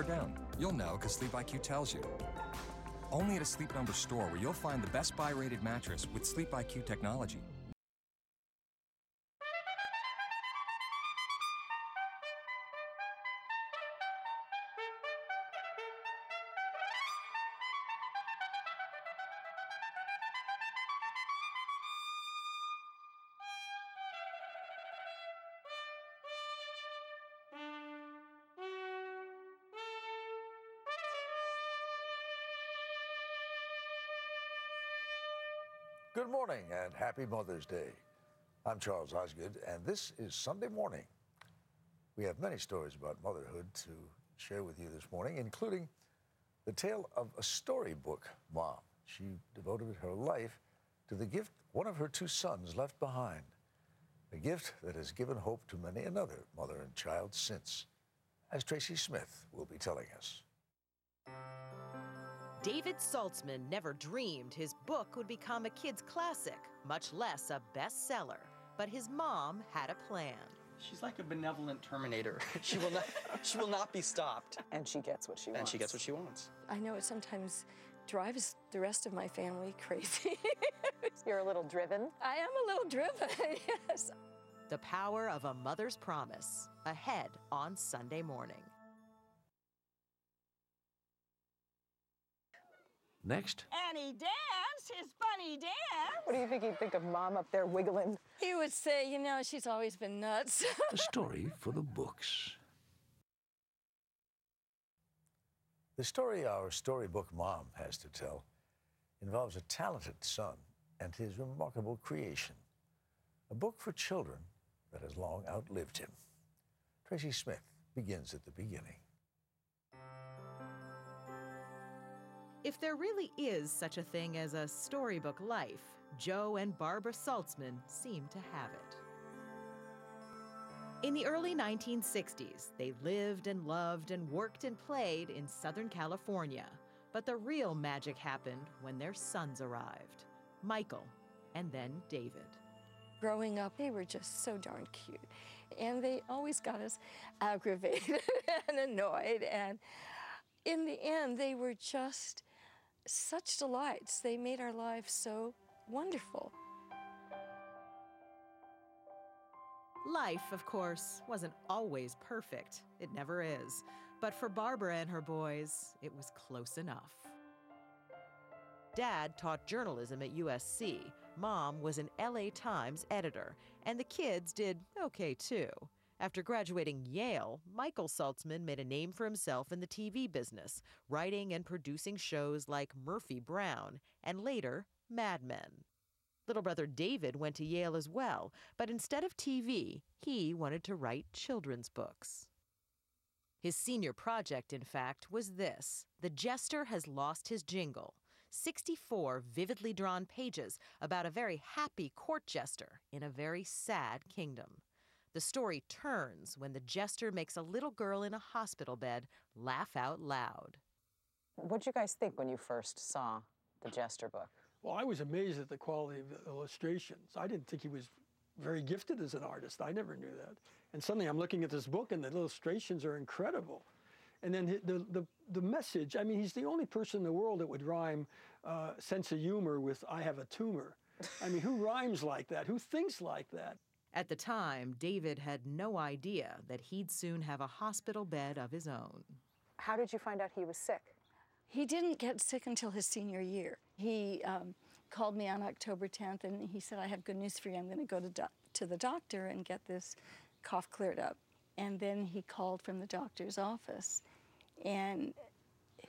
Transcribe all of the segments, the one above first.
or down? You'll know because Sleep IQ tells you. Only at a Sleep Number store where you'll find the best buy-rated mattress with Sleep IQ technology. Good morning and happy Mother's Day. I'm Charles Osgood, and this is Sunday Morning. We have many stories about motherhood to share with you this morning, including the tale of a storybook mom. She devoted her life to the gift one of her two sons left behind, a gift that has given hope to many another mother and child since, as Tracy Smith will be telling us. David Saltzman never dreamed his book would become a kid's classic, much less a bestseller. But his mom had a plan. She's like a benevolent Terminator. She will not be stopped. And she gets what she wants. And she gets what she wants. I know it sometimes drives the rest of my family crazy. You're a little driven? I am a little driven, yes. The power of a mother's promise, ahead on Sunday Morning. Next. And he danced his funny dance. What do you think he'd think of Mom up there wiggling? He would say, you know, she's always been nuts. A story for the books. The story our storybook mom has to tell involves a talented son and his remarkable creation, a book for children that has long outlived him. Tracy Smith begins at the beginning. If there really is such a thing as a storybook life, Joe and Barbara Saltzman seem to have it. In the early 1960s, they lived and loved and worked and played in Southern California. But the real magic happened when their sons arrived, Michael and then David. Growing up, they were just so darn cute. And they always got us aggravated and annoyed. And in the end, they were just such delights. They made our lives so wonderful. Life, of course, wasn't always perfect. It never is. But for Barbara and her boys, it was close enough. Dad taught journalism at USC. Mom was an LA Times editor. And the kids did okay, too. After graduating Yale, Michael Saltzman made a name for himself in the TV business, writing and producing shows like Murphy Brown and later Mad Men. Little brother David went to Yale as well, but instead of TV, he wanted to write children's books. His senior project, in fact, was this: The Jester Has Lost His Jingle, 64 vividly drawn pages about a very happy court jester in a very sad kingdom. The story turns when the jester makes a little girl in a hospital bed laugh out loud. What'd you guys think when you first saw the Jester book? Well, I was amazed at the quality of the illustrations. I didn't think he was very gifted as an artist. I never knew that. And suddenly I'm looking at this book and the illustrations are incredible. And then the message, I mean, he's the only person in the world that would rhyme sense of humor with "I have a tumor." I mean, who rhymes like that? Who thinks like that? At the time, David had no idea that he'd soon have a hospital bed of his own. How did you find out he was sick? He didn't get sick until his senior year. He called me on October 10th and he said, I have good news for you. I'm going to go to the doctor and get this cough cleared up. And then he called from the doctor's office and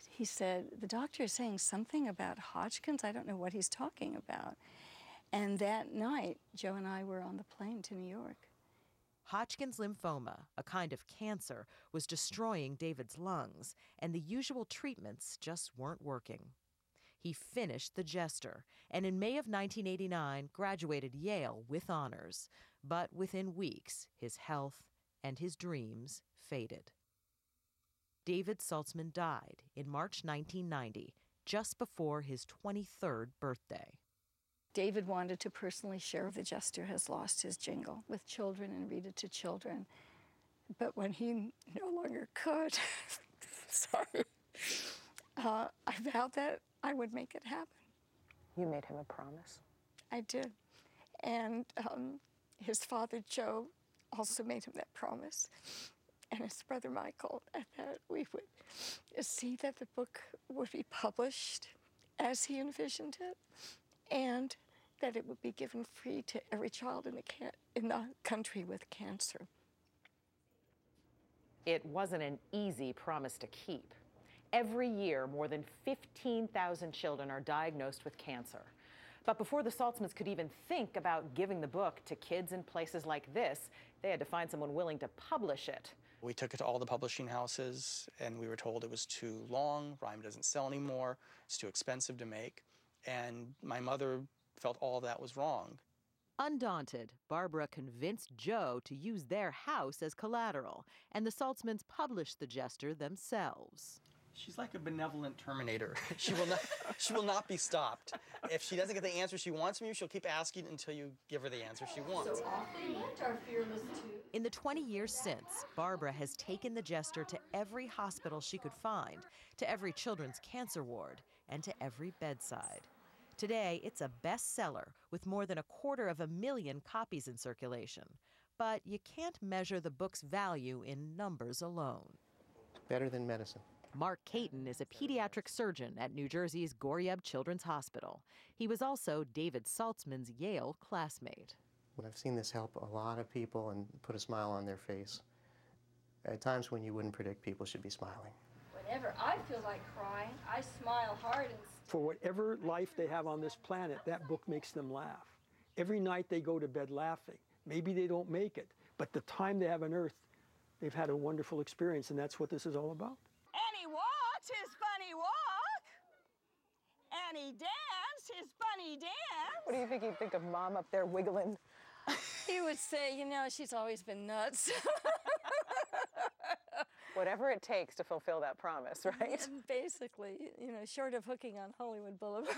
he said, the doctor is saying something about Hodgkin's. I don't know what he's talking about. And that night, Joe and I were on the plane to New York. Hodgkin's lymphoma, a kind of cancer, was destroying David's lungs, and the usual treatments just weren't working. He finished The Jester, and in May of 1989 graduated Yale with honors. But within weeks, his health and his dreams faded. David Saltzman died in March 1990, just before his 23rd birthday. David wanted to personally share The Jester Has Lost His Jingle with children and read it to children. But when he no longer could, so part. I vowed that I would make it happen. You made him a promise. I did. And his father, Joe, also made him that promise. And his brother, Michael, that we would see that the book would be published as he envisioned it, and that it would be given free to every child in the country with cancer. It wasn't an easy promise to keep. Every year, more than 15,000 children are diagnosed with cancer. But before the Saltzmans could even think about giving the book to kids in places like this, they had to find someone willing to publish it. We took it to all the publishing houses, and we were told it was too long, Rhyme doesn't sell anymore, it's too expensive to make, and my mother felt all of that was wrong. Undaunted, Barbara convinced Joe to use their house as collateral, and the Saltzmans published the Jester themselves. She's like a benevolent terminator. She will not be stopped. If she doesn't get the answer she wants from you, she'll keep asking until you give her the answer she wants. So off they went, our fearless two. In the 20 years since, Barbara has taken the Jester to every hospital she could find, to every children's cancer ward, and to every bedside. Today, it's a bestseller with more than 250,000 copies in circulation. But you can't measure the book's value in numbers alone. Better than medicine. Mark Caton is a pediatric surgeon at New Jersey's Goryeb Children's Hospital. He was also David Saltzman's Yale classmate. I've seen this help a lot of people and put a smile on their face. At times when you wouldn't predict people should be smiling. Whenever I feel like crying, I smile hard and For whatever life they have on this planet, that book makes them laugh. Every night they go to bed laughing. Maybe they don't make it, but the time they have on Earth, they've had a wonderful experience, and that's what this is all about. And he walked his funny walk. And he danced his funny dance. What do you think he'd think of Mom up there wiggling? he would say, you know, she's always been nuts. Whatever it takes to fulfill that promise, right? And basically, you know, short of hooking on Hollywood Boulevard.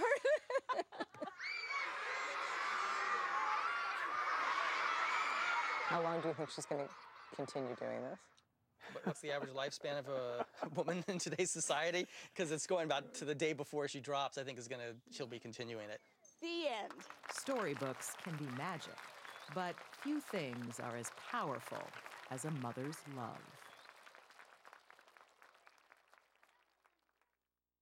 How long do you think she's going to continue doing this? What's the average lifespan of a woman in today's society? Because it's going about to the day before she drops. I think she'll be continuing it. The end. Storybooks can be magic, but few things are as powerful as a mother's love.